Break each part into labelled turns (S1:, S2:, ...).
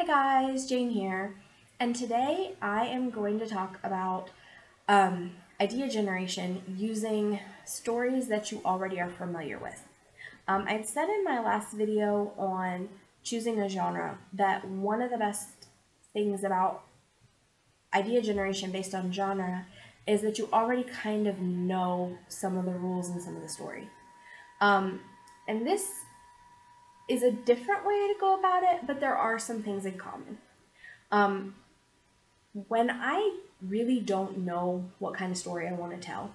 S1: guys, Jane here, and today I am going to talk about idea generation using stories that you already are familiar with. I said in my last video on choosing a genre that one of the best things about idea generation based on genre is that you already kind of know some of the rules and some of the story. And this is a different way to go about it, but there are some things in common. When I really don't know what kind of story I want to tell,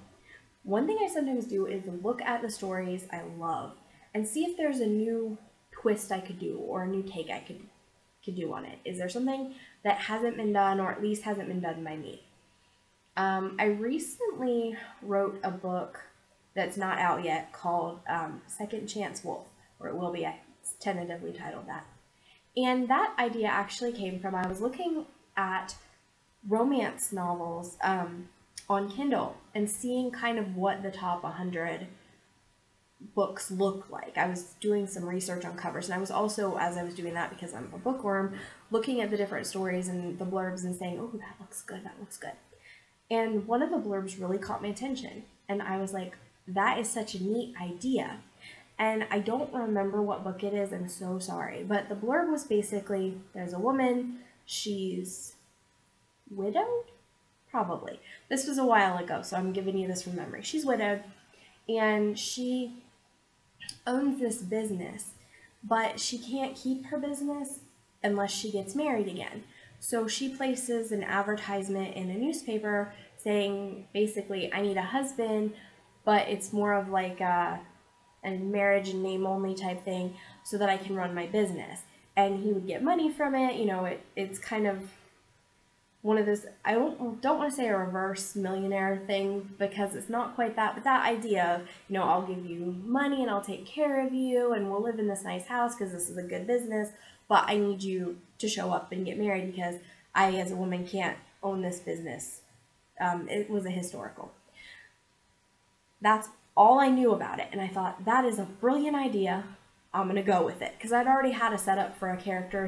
S1: one thing I sometimes do is look at the stories I love and see if there's a new twist I could do or a new take I could do on it. Is there something that hasn't been done, or at least hasn't been done by me? I recently wrote a book that's not out yet called Second Chance Wolf, or it will be. It's tentatively titled that. And that idea actually came from, I was looking at romance novels on Kindle and seeing kind of what the top 100 books look like. I was doing some research on covers, and I was also, as I was doing that, because I'm a bookworm, looking at the different stories and the blurbs and saying, oh, that looks good, that looks good. And one of the blurbs really caught my attention, and I was like, that is such a neat idea. And I don't remember what book it is, I'm so sorry, but the blurb was basically, there's a woman, she's widowed? Probably. This was a while ago, so I'm giving you this from memory. She's widowed, and she owns this business, but she can't keep her business unless she gets married again. So she places an advertisement in a newspaper saying, basically, I need a husband, but it's more of like a marriage and name only type thing so that I can run my business. And he would get money from it. You know, it's kind of one of those, I don't want to say a reverse millionaire thing because it's not quite that, but that idea of, you know, I'll give you money and I'll take care of you and we'll live in this nice house because this is a good business, but I need you to show up and get married because I, as a woman, can't own this business. It was a historical. That's all I knew about it, and I thought, that is a brilliant idea. I'm going to go with it, because I'd already had a setup for a character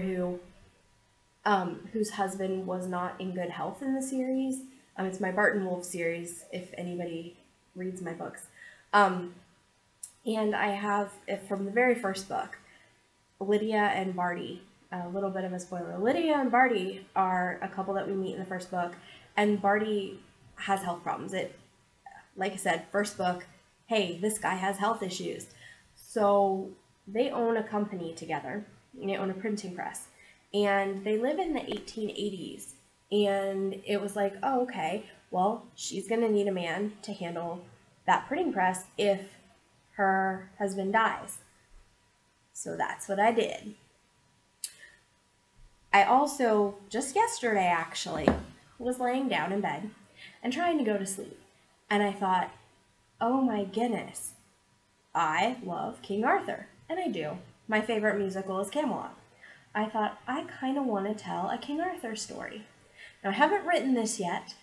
S1: whose husband was not in good health in the series. It's my Barton Wolf series, if anybody reads my books. And I have, from the very first book, Lydia and Marty. A little bit of a spoiler. Lydia and Marty are a couple that we meet in the first book, and Marty has health problems. Like I said, first book, hey, this guy has health issues. So they own a company together. They own a printing press. And they live in the 1880s. And it was like, oh, okay, well, she's going to need a man to handle that printing press if her husband dies. So that's what I did. I also, just yesterday actually, was laying down in bed and trying to go to sleep. And I thought, oh my goodness, I love King Arthur. And I do. My favorite musical is Camelot. I thought, I kind of want to tell a King Arthur story. Now, I haven't written this yet,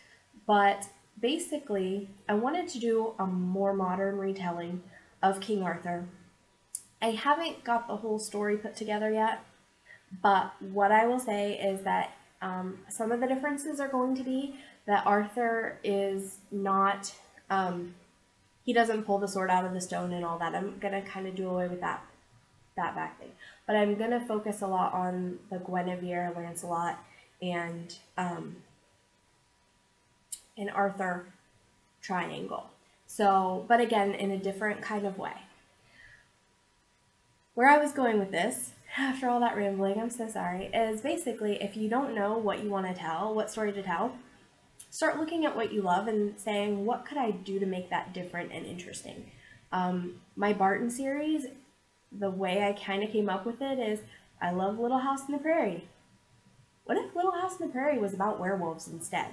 S1: but basically, I wanted to do a more modern retelling of King Arthur. I haven't got the whole story put together yet, but what I will say is that some of the differences are going to be that Arthur is not, he doesn't pull the sword out of the stone and all that. I'm going to kind of do away with that back thing. But I'm going to focus a lot on the Guinevere, Lancelot, and Arthur triangle. So, but again, in a different kind of way. Where I was going with this, after all that rambling, I'm so sorry, is basically if you don't know what you want to tell, what story to tell, start looking at what you love and saying, what could I do to make that different and interesting? My Barton series, the way I kind of came up with it is, I love Little House on the Prairie. What if Little House on the Prairie was about werewolves instead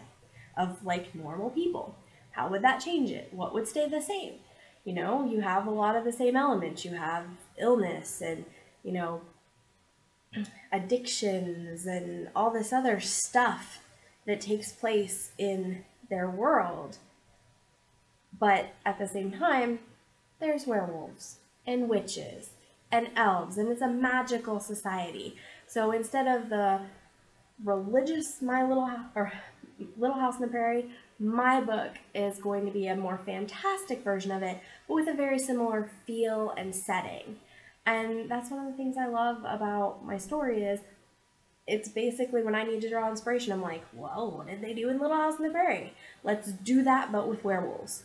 S1: of like normal people? How would that change it? What would stay the same? You know, you have a lot of the same elements. You have illness and, you know, addictions and all this other stuff that takes place in their world. But at the same time, there's werewolves and witches and elves, and it's a magical society. So instead of the religious Little House on the Prairie, my book is going to be a more fantastic version of it, but with a very similar feel and setting. And that's one of the things I love about my story is it's basically when I need to draw inspiration, I'm like, well, what did they do in Little House on the Prairie? Let's do that, but with werewolves.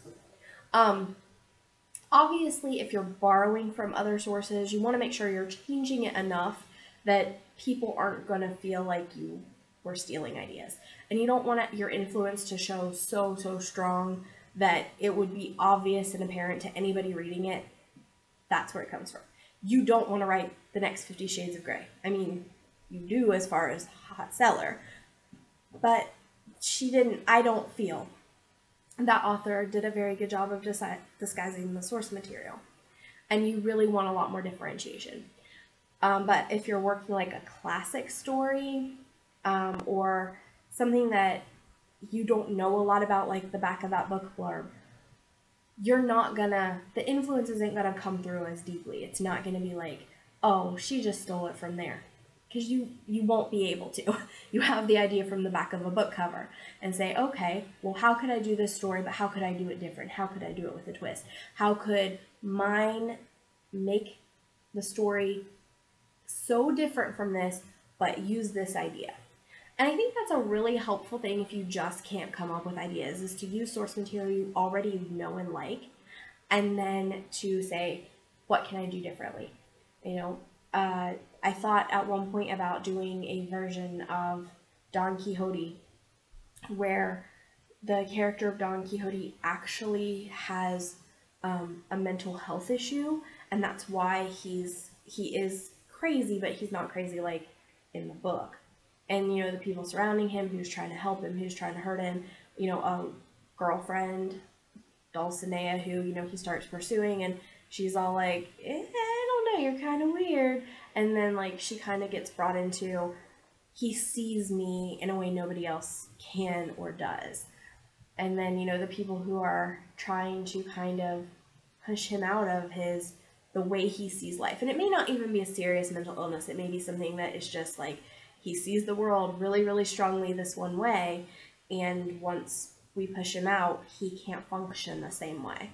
S1: Obviously, if you're borrowing from other sources, you want to make sure you're changing it enough that people aren't going to feel like you were stealing ideas. And you don't want your influence to show so strong that it would be obvious and apparent to anybody reading it that's where it comes from. You don't want to write the next 50 Shades of Grey. I mean, you do as far as hot seller, but she didn't, I don't feel that author did a very good job of disguising the source material. And you really want a lot more differentiation. But if you're working like a classic story or something that you don't know a lot about, like the back of that book blurb, you're not gonna, the influence isn't gonna come through as deeply. It's not gonna be like, oh, she just stole it from there. Because you won't be able to. You have the idea from the back of a book cover and say, okay, well, how could I do this story, but how could I do it different? How could I do it with a twist? How could mine make the story so different from this, but use this idea? And I think that's a really helpful thing if you just can't come up with ideas, is to use source material you already know and like, and then to say, what can I do differently? You know, I thought at one point about doing a version of Don Quixote where the character of Don Quixote actually has a mental health issue, and that's why he is crazy, but he's not crazy like in the book. And, you know, the people surrounding him, who's trying to help him, who's trying to hurt him, you know, a girlfriend, Dulcinea, who, you know, he starts pursuing, and she's all like, I don't know, you're kind of weird. And then, like, she kind of gets brought into, he sees me in a way nobody else can or does. And then, you know, the people who are trying to kind of push him out of the way he sees life. And it may not even be a serious mental illness. It may be something that is just like, he sees the world really, really strongly this one way, and once we push him out, he can't function the same way.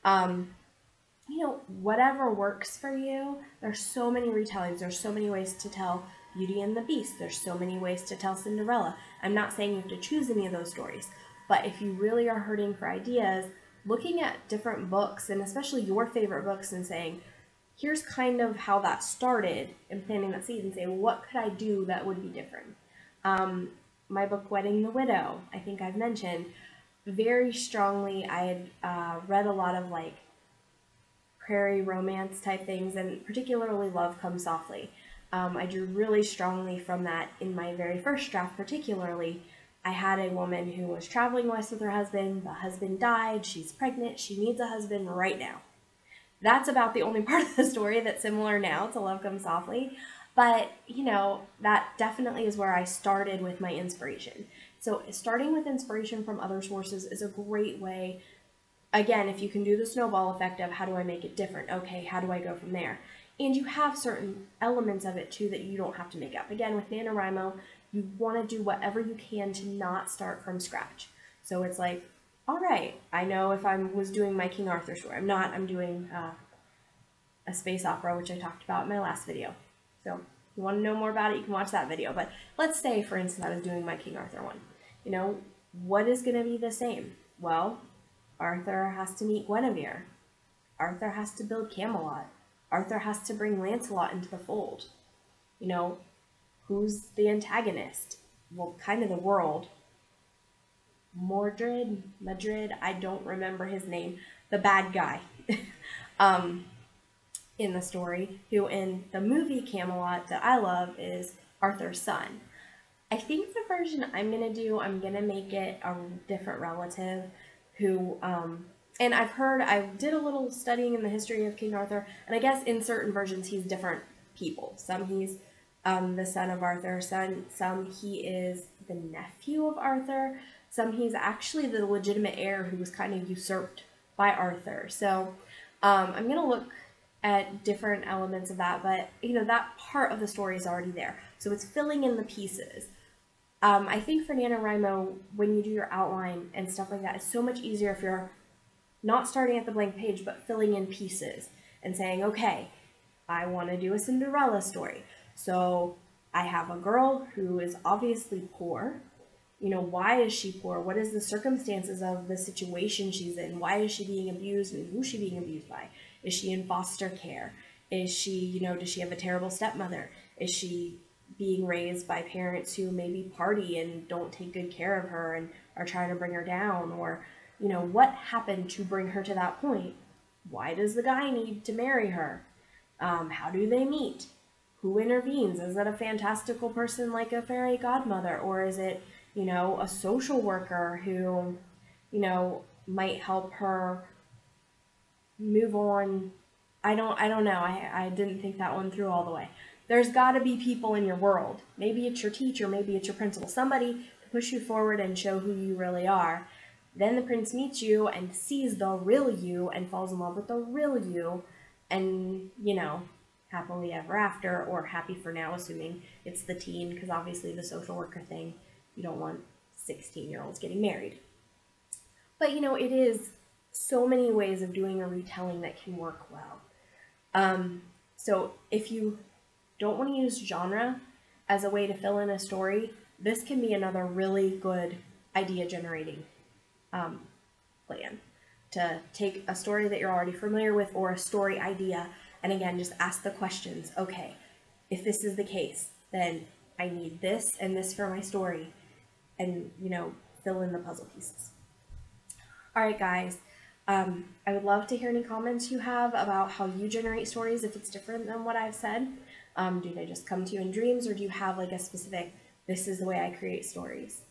S1: You know, whatever works for you. There's so many retellings. There's so many ways to tell Beauty and the Beast. There's so many ways to tell Cinderella. I'm not saying you have to choose any of those stories, but if you really are hurting for ideas, looking at different books, and especially your favorite books, and saying, here's kind of how that started, and planting that seed and say, well, what could I do that would be different? My book, Wedding the Widow, I think I've mentioned, very strongly, I had read a lot of like prairie romance type things, and particularly Love Comes Softly. I drew really strongly from that in my very first draft. Particularly, I had a woman who was traveling west with her husband. The husband died. She's pregnant. She needs a husband right now. That's about the only part of the story that's similar now to Love Comes Softly. But, you know, that definitely is where I started with my inspiration. So starting with inspiration from other sources is a great way. Again, if you can do the snowball effect of how do I make it different? Okay, how do I go from there? And you have certain elements of it too that you don't have to make up. Again, with NaNoWriMo, you want to do whatever you can to not start from scratch. So it's like, all right, I know if I was doing my King Arthur story. I'm not. I'm doing a space opera, which I talked about in my last video. So if you want to know more about it, you can watch that video. But let's say, for instance, I was doing my King Arthur one. You know, what is going to be the same? Well, Arthur has to meet Guinevere. Arthur has to build Camelot. Arthur has to bring Lancelot into the fold. You know, who's the antagonist? Well, kind of the world. Madrid, I don't remember his name, the bad guy in the story, who in the movie Camelot that I love is Arthur's son. I think the version I'm going to do, I'm going to make it a different relative who, and I did a little studying in the history of King Arthur, and I guess in certain versions he's different people. Some he's the son of Arthur, some he is the nephew of Arthur, some he's actually the legitimate heir who was kind of usurped by Arthur. So I'm going to look at different elements of that, but you know, that part of the story is already there. So it's filling in the pieces. I think for NaNoWriMo, when you do your outline and stuff like that, it's so much easier if you're not starting at the blank page, but filling in pieces and saying, okay, I want to do a Cinderella story. So I have a girl who is obviously poor. You know, why is she poor? What is the circumstances of the situation she's in? Why is she being abused, and who's she being abused by? Is she in foster care? Is she, you know, does she have a terrible stepmother? Is she being raised by parents who maybe party and don't take good care of her and are trying to bring her down? Or, you know, what happened to bring her to that point? Why does the guy need to marry her? How do they meet? Who intervenes? Is it a fantastical person like a fairy godmother? Or is it, you know, a social worker who, you know, might help her move on? I don't know. I didn't think that one through all the way. There's got to be people in your world. Maybe it's your teacher, maybe it's your principal, somebody to push you forward and show who you really are. Then the prince meets you and sees the real you and falls in love with the real you, and, you know, happily ever after, or happy for now, assuming it's the teen, because obviously the social worker thing, you don't want 16-year-olds getting married. But, you know, it is so many ways of doing a retelling that can work well. So if you don't want to use genre as a way to fill in a story, this can be another really good idea generating plan. To take a story that you're already familiar with, or a story idea, and again, just ask the questions. Okay, if this is the case, then I need this and this for my story, and, you know, fill in the puzzle pieces. All right, guys. I would love to hear any comments you have about how you generate stories, if it's different than what I've said. Do they just come to you in dreams, or do you have like a specific, this is the way I create stories?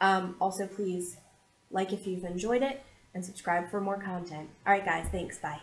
S1: Also, please like if you've enjoyed it, and subscribe for more content. All right, guys, thanks. Bye.